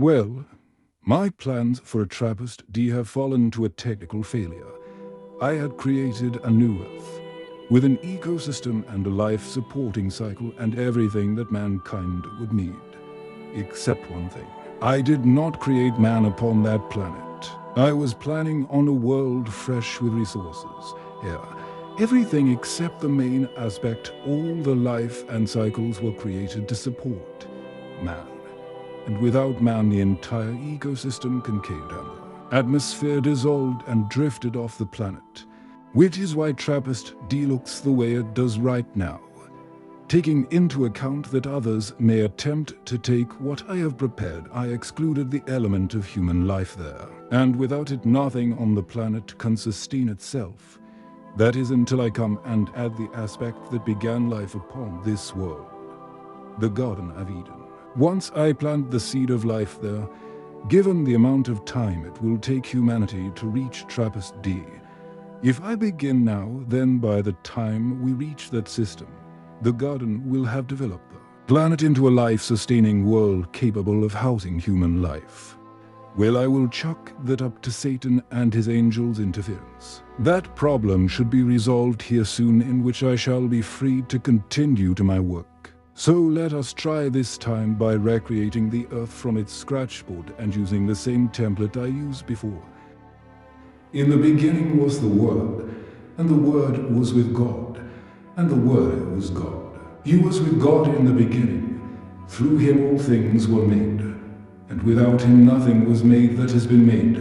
Well, my plans for a TRAPPIST-D have fallen to a technical failure. I had created a new Earth, with an ecosystem and a life-supporting cycle and everything that mankind would need. Except one thing. I did not create man upon that planet. I was planning on a world fresh with resources. Yeah, everything except the main aspect, all the life and cycles were created to support man. And without man, the entire ecosystem can cave down. Atmosphere dissolved and drifted off the planet, which is why TRAPPIST-D looks the way it does right now. Taking into account that others may attempt to take what I have prepared, I excluded the element of human life there. And without it, nothing on the planet can sustain itself. That is until I come and add the aspect that began life upon this world, the Garden of Eden. Once I plant the seed of life there, given the amount of time it will take humanity to reach TRAPPIST-D, if I begin now, then by the time we reach that system, the garden will have developed the planet into a life-sustaining world capable of housing human life. Well, I will chuck that up to Satan and his angels' interference. That problem should be resolved here soon, in which I shall be free to continue to my work. So let us try this time by recreating the Earth from its scratchboard and using the same template I used before. In the beginning was the Word, and the Word was with God, and the Word was God. He was with God in the beginning. Through him all things were made, and without him nothing was made that has been made.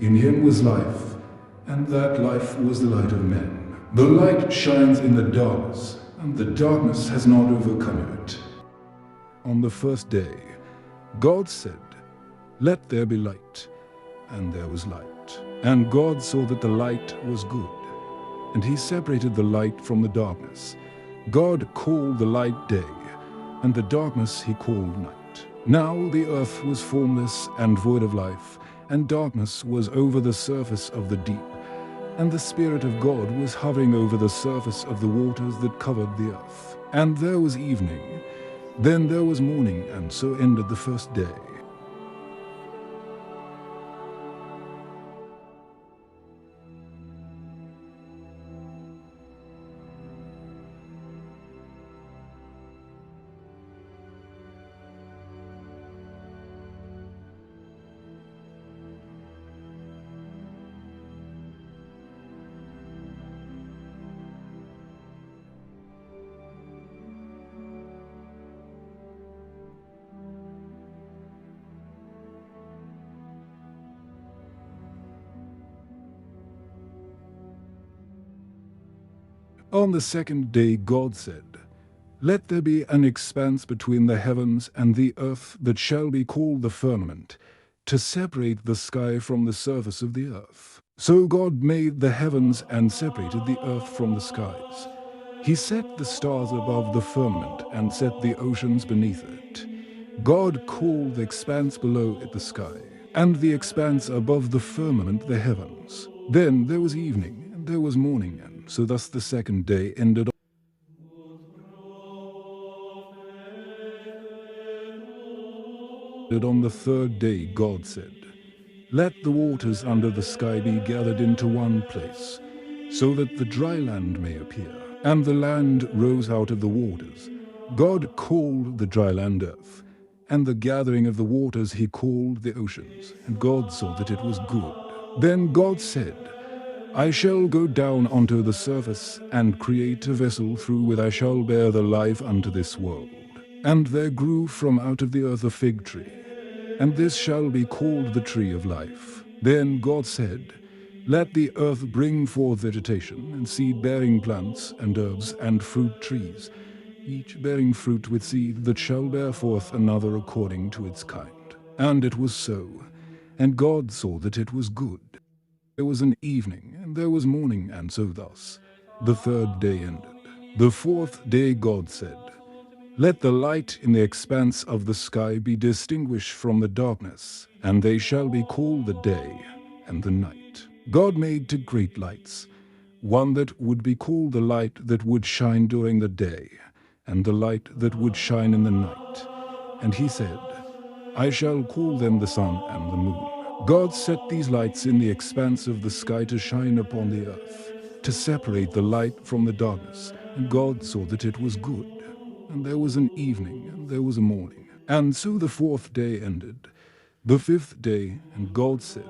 In him was life, and that life was the light of men. The light shines in the darkness, and the darkness has not overcome it. On the first day, God said, "Let there be light," and there was light. And God saw that the light was good, and he separated the light from the darkness. God called the light day, and the darkness he called night. Now the earth was formless and void of life, and darkness was over the surface of the deep, and the Spirit of God was hovering over the surface of the waters that covered the earth. And there was evening, then there was morning, and so ended the first day. On the second day God said, "Let there be an expanse between the heavens and the earth that shall be called the firmament, to separate the sky from the surface of the earth." So God made the heavens and separated the earth from the skies. He set the stars above the firmament and set the oceans beneath it. God called the expanse below it the sky, and the expanse above the firmament the heavens. Then there was evening, and there was morning, and so thus the second day ended. On the third day God said, "Let the waters under the sky be gathered into one place, so that the dry land may appear." And the land rose out of the waters. God called the dry land earth, and the gathering of the waters he called the oceans. And God saw that it was good. Then God said, "I shall go down onto the surface and create a vessel through which I shall bear the life unto this world." And there grew from out of the earth a fig tree, and this shall be called the tree of life. Then God said, "Let the earth bring forth vegetation, and seed-bearing plants, and herbs, and fruit trees, each bearing fruit with seed that shall bear forth another according to its kind." And it was so. And God saw that it was good. There was an evening, and there was morning, and so thus the third day ended. The fourth day God said, "Let the light in the expanse of the sky be distinguished from the darkness, and they shall be called the day and the night." God made two great lights, one that would be called the light that would shine during the day, and the light that would shine in the night. And he said, I shall call them the sun and the moon. God set these lights in the expanse of the sky to shine upon the earth, to separate the light from the darkness. And God saw that it was good. And there was an evening, and there was a morning. And so the fourth day ended. The fifth day, and God said,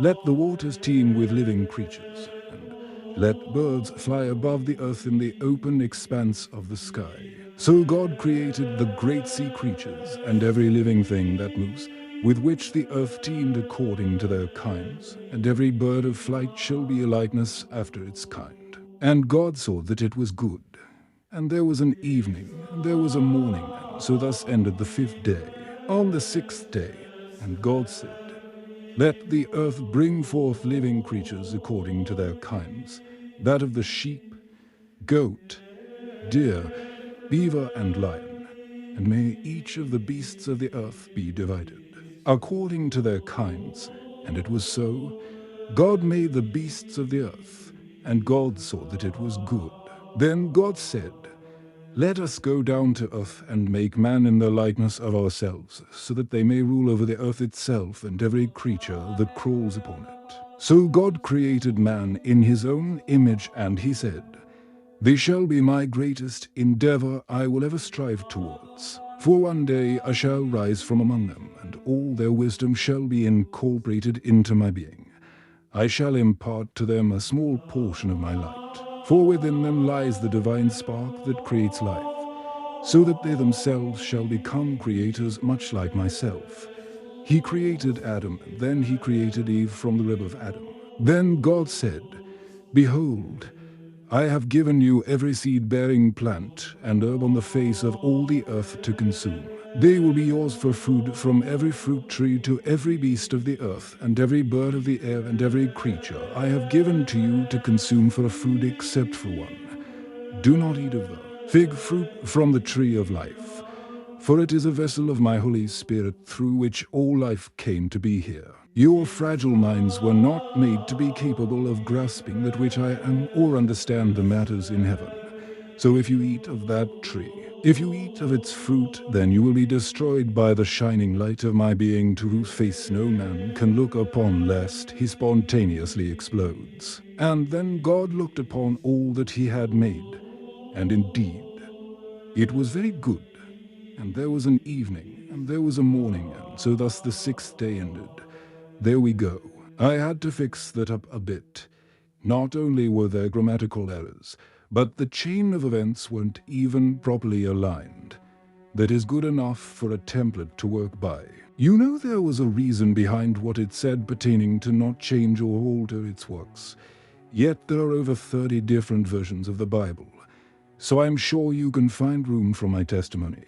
"Let the waters teem with living creatures, and let birds fly above the earth in the open expanse of the sky." So God created the great sea creatures and every living thing that moves, with which the earth teemed according to their kinds, and every bird of flight shall be a likeness after its kind. And God saw that it was good. And there was an evening, and there was a morning, and so thus ended the fifth day. On the sixth day, and God said, "Let the earth bring forth living creatures according to their kinds, that of the sheep, goat, deer, beaver, and lion, and may each of the beasts of the earth be divided, according to their kinds." And it was so. God made the beasts of the earth, and God saw that it was good. Then God said, "Let us go down to earth and make man in the likeness of ourselves, so that they may rule over the earth itself and every creature that crawls upon it." So God created man in his own image, and he said, "They shall be my greatest endeavor I will ever strive towards. For one day I shall rise from among them, and all their wisdom shall be incorporated into my being. I shall impart to them a small portion of my light, for within them lies the divine spark that creates life, so that they themselves shall become creators much like myself." He created Adam, and then he created Eve from the rib of Adam. Then God said, "Behold, I have given you every seed-bearing plant and herb on the face of all the earth to consume. They will be yours for food, from every fruit tree to every beast of the earth, and every bird of the air, and every creature I have given to you to consume for food, except for one. Do not eat of the fig fruit from the tree of life, for it is a vessel of my Holy Spirit, through which all life came to be here. Your fragile minds were not made to be capable of grasping that which I am, or understand the matters in heaven. So if you eat of that tree, if you eat of its fruit, then you will be destroyed by the shining light of my being, to whose face no man can look upon lest he spontaneously explodes." And then God looked upon all that he had made, and indeed, it was very good. And there was an evening, and there was a morning, and so thus the sixth day ended. There we go. I had to fix that up a bit. Not only were there grammatical errors, but the chain of events weren't even properly aligned. That is good enough for a template to work by. You know, there was a reason behind what it said pertaining to not change or alter its works. Yet there are over 30 different versions of the Bible. So I'm sure you can find room for my testimony.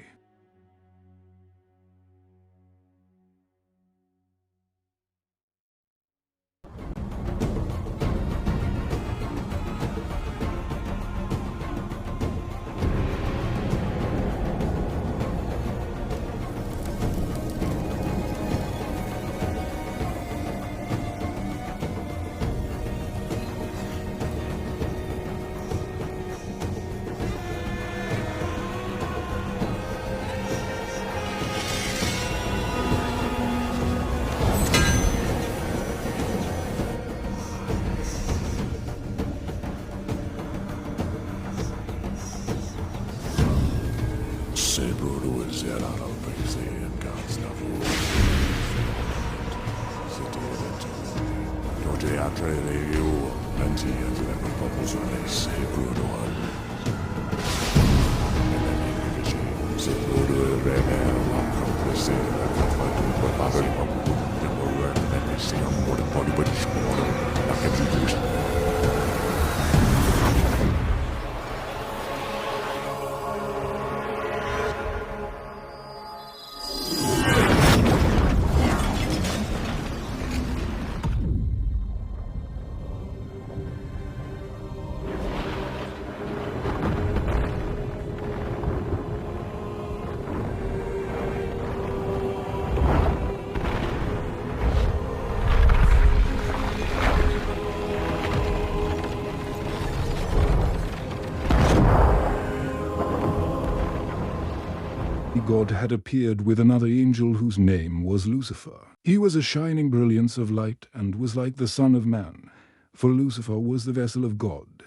God had appeared with another angel whose name was Lucifer. He was a shining brilliance of light and was like the Son of Man, for Lucifer was the vessel of God,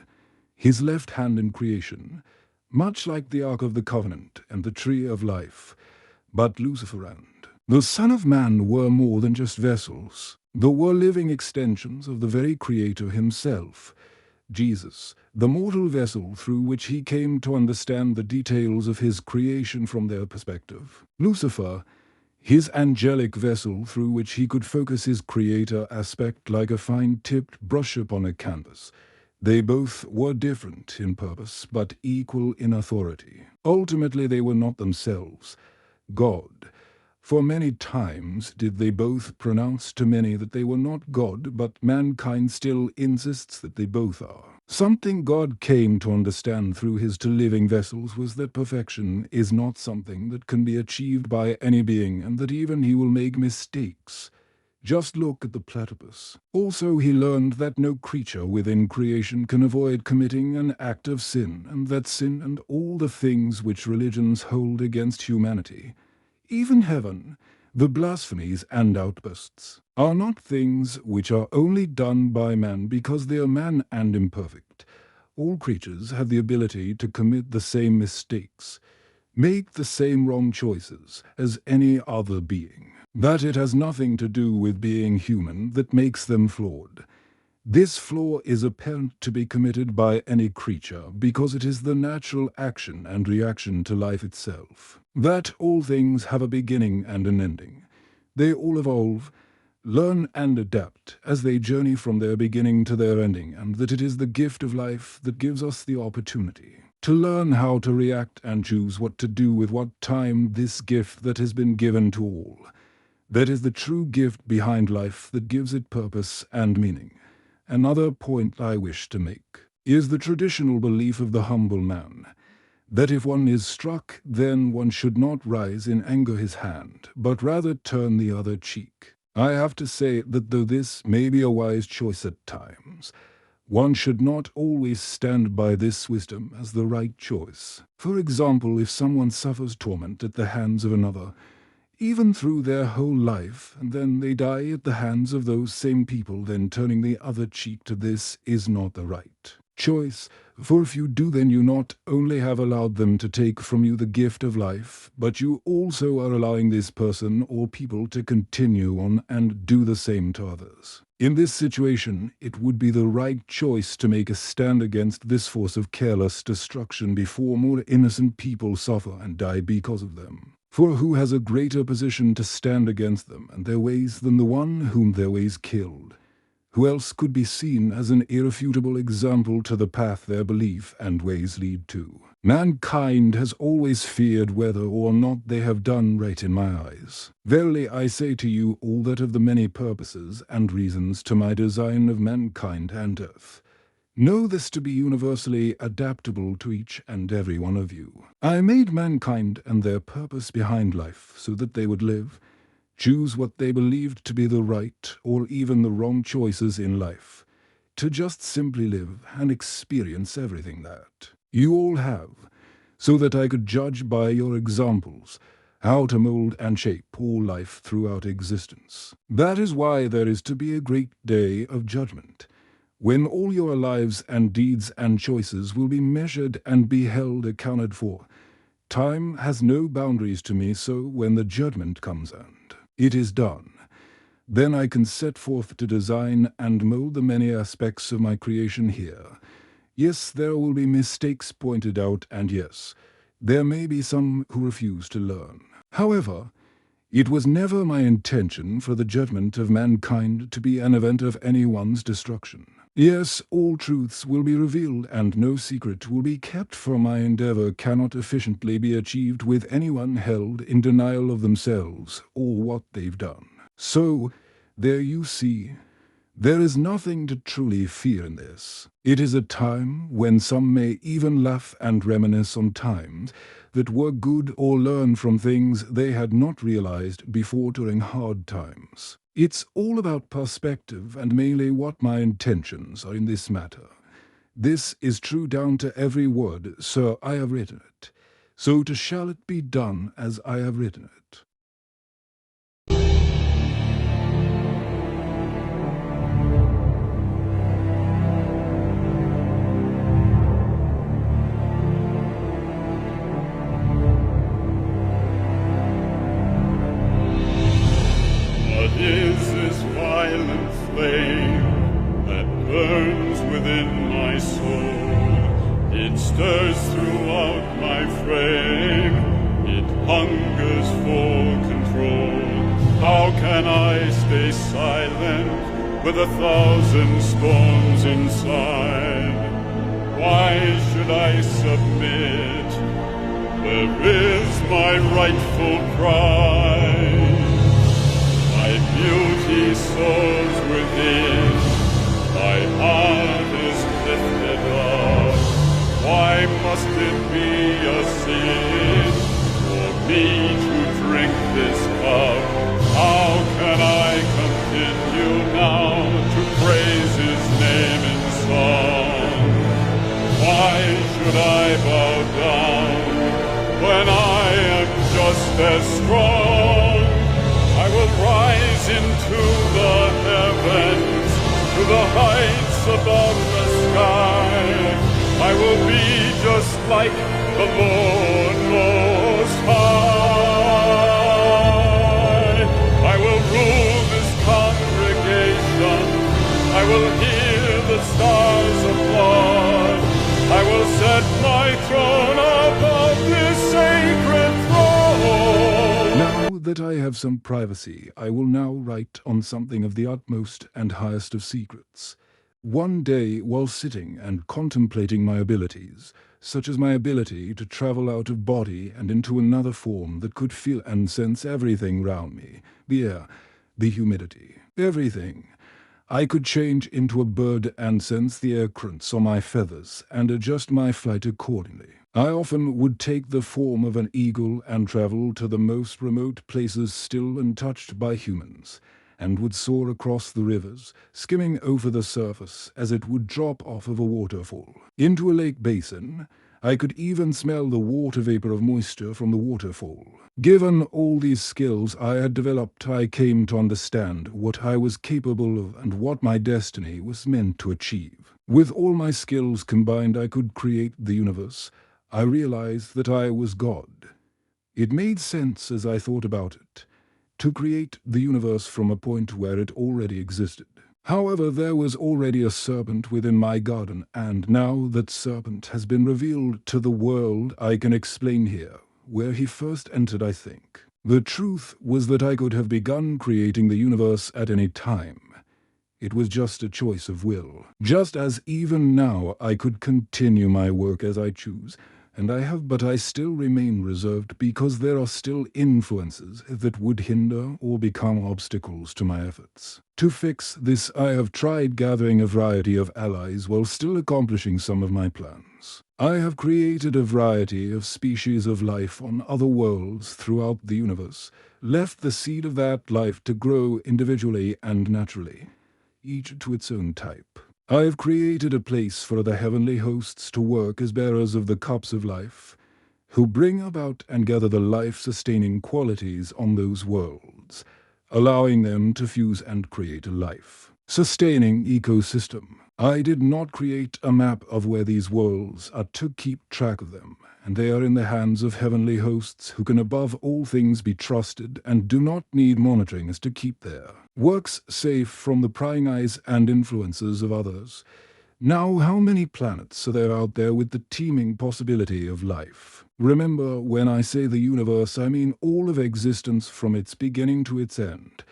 his left hand in creation, much like the Ark of the Covenant and the Tree of Life. But Lucifer and the Son of Man were more than just vessels. They were living extensions of the very Creator himself, Jesus, the mortal vessel through which he came to understand the details of his creation from their perspective. Lucifer, his angelic vessel through which he could focus his creator aspect like a fine-tipped brush upon a canvas. They both were different in purpose, but equal in authority. Ultimately, they were not themselves God. For many times did they both pronounce to many that they were not God, but mankind still insists that they both are. Something God came to understand through his two living vessels was that perfection is not something that can be achieved by any being, and that even he will make mistakes. Just look at the platypus. Also, he learned that no creature within creation can avoid committing an act of sin, and that sin and all the things which religions hold against humanity, even heaven, the blasphemies and outbursts, are not things which are only done by man because they are man and imperfect. All creatures have the ability to commit the same mistakes, make the same wrong choices as any other being. That it has nothing to do with being human that makes them flawed. This flaw is apparent to be committed by any creature because it is the natural action and reaction to life itself. That all things have a beginning and an ending. They all evolve, learn and adapt as they journey from their beginning to their ending, and that it is the gift of life that gives us the opportunity to learn how to react and choose what to do with what time this gift that has been given to all. That is the true gift behind life that gives it purpose and meaning. Another point I wish to make is the traditional belief of the humble man, that if one is struck, then one should not rise in anger his hand, but rather turn the other cheek. I have to say that though this may be a wise choice at times, one should not always stand by this wisdom as the right choice. For example, if someone suffers torment at the hands of another, even through their whole life, and then they die at the hands of those same people, then turning the other cheek to this is not the right choice. For if you do, then you not only have allowed them to take from you the gift of life, but you also are allowing this person or people to continue on and do the same to others. In this situation, it would be the right choice to make a stand against this force of careless destruction before more innocent people suffer and die because of them. For who has a greater position to stand against them and their ways than the one whom their ways killed? Who else could be seen as an irrefutable example to the path their belief and ways lead to? Mankind has always feared whether or not they have done right in my eyes. Verily I say to you all that of the many purposes and reasons to my design of mankind and earth. Know this to be universally adaptable to each and every one of you. I made mankind and their purpose behind life so that they would live, choose what they believed to be the right or even the wrong choices in life, to just simply live and experience everything that you all have, so that I could judge by your examples how to mold and shape all life throughout existence. That is why there is to be a great day of judgment, when all your lives and deeds and choices will be measured and be held accounted for. Time has no boundaries to me, so when the judgment comes and it is done, then I can set forth to design and mold the many aspects of my creation here. Yes, there will be mistakes pointed out, and yes, there may be some who refuse to learn. However, it was never my intention for the judgment of mankind to be an event of anyone's destruction. Yes, all truths will be revealed, and no secret will be kept, for my endeavor cannot efficiently be achieved with anyone held in denial of themselves or what they've done. So, there you see, there is nothing to truly fear in this. It is a time when some may even laugh and reminisce on times that were good or learn from things they had not realized before during hard times. It's all about perspective and mainly what my intentions are in this matter. This is true down to every word, sir, I have written it. So shall it be done as I have written it. What is this violent flame that burns within my soul? It stirs throughout my frame, it hungers for control. How can I stay silent with 1,000 storms inside? Why should I submit? Where is my rightful pride? My beauty soars within, my heart is lifted up. Why must it be a sin for me to drink this cup? How can I continue now to praise his name in song? Why should I bow down when I am just as strong? I will rise into the heavens, to the heights above the sky. I will be just like the Lord Most High. I will rule this congregation. I will hear the stars applaud. I will set my throne above this sacred throne. Now that I have some privacy, I will now write on something of the utmost and highest of secrets. One day, while sitting and contemplating my abilities, such as my ability to travel out of body and into another form that could feel and sense everything round me, the air, the humidity, everything, I could change into a bird and sense the air crunch on my feathers and adjust my flight accordingly. I often would take the form of an eagle and travel to the most remote places still untouched by humans, and would soar across the rivers, skimming over the surface as it would drop off of a waterfall. Into a lake basin, I could even smell the water vapor of moisture from the waterfall. Given all these skills I had developed, I came to understand what I was capable of and what my destiny was meant to achieve. With all my skills combined, I could create the universe. I realized that I was God. It made sense as I thought about it, to create the universe from a point where it already existed. However, there was already a serpent within my garden, and now that serpent has been revealed to the world, I can explain here where he first entered, I think. The truth was that I could have begun creating the universe at any time. It was just a choice of will. Just as even now I could continue my work as I choose, and I have, but I still remain reserved because there are still influences that would hinder or become obstacles to my efforts. To fix this, I have tried gathering a variety of allies while still accomplishing some of my plans. I have created a variety of species of life on other worlds throughout the universe, left the seed of that life to grow individually and naturally, each to its own type. I have created a place for the heavenly hosts to work as bearers of the cups of life, who bring about and gather the life-sustaining qualities on those worlds, allowing them to fuse and create a life-sustaining ecosystem. I did not create a map of where these worlds are to keep track of them, and they are in the hands of heavenly hosts who can above all things be trusted and do not need monitoring as to keep there. Works safe from the prying eyes and influences of others. Now, how many planets are there out there with the teeming possibility of life? Remember, when I say the universe, I mean all of existence from its beginning to its end.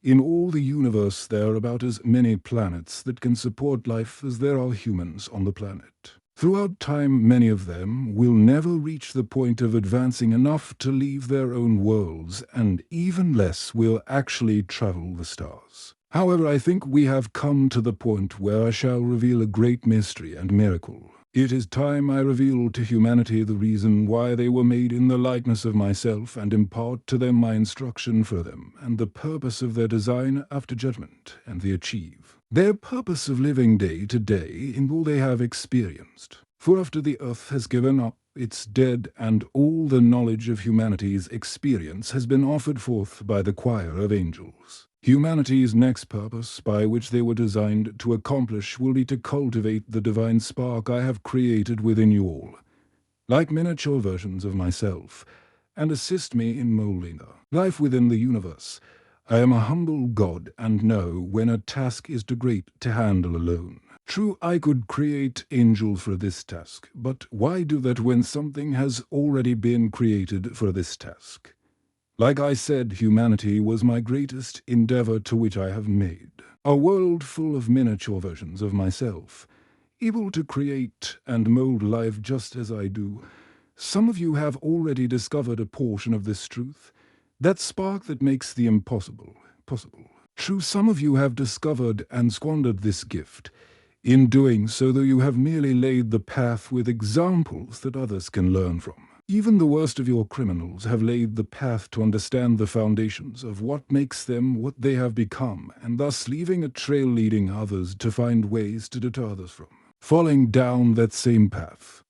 In all the universe, there are about as many planets that can support life as there are humans on the planet. Throughout time, many of them will never reach the point of advancing enough to leave their own worlds, and even less will actually travel the stars. However, I think we have come to the point where I shall reveal a great mystery and miracle. It is time I reveal to humanity the reason why they were made in the likeness of myself, and impart to them my instruction for them, and the purpose of their design after judgment, and they achieve their purpose of living day to day in all they have experienced. For after the earth has given up its dead, and all the knowledge of humanity's experience has been offered forth by the choir of angels, humanity's next purpose by which they were designed to accomplish will be to cultivate the divine spark I have created within you all, like miniature versions of myself, and assist me in molding life within the universe. I am a humble god and know when a task is too great to handle alone. True, I could create angels for this task, but why do that when something has already been created for this task? Like I said, humanity was my greatest endeavor to which I have made a world full of miniature versions of myself, able to create and mold life just as I do. Some of you have already discovered a portion of this truth, that spark that makes the impossible possible. True, some of you have discovered and squandered this gift. In doing so, though, you have merely laid the path with examples that others can learn from. Even the worst of your criminals have laid the path to understand the foundations of what makes them what they have become, and thus leaving a trail leading others to find ways to deter others from falling down that same path.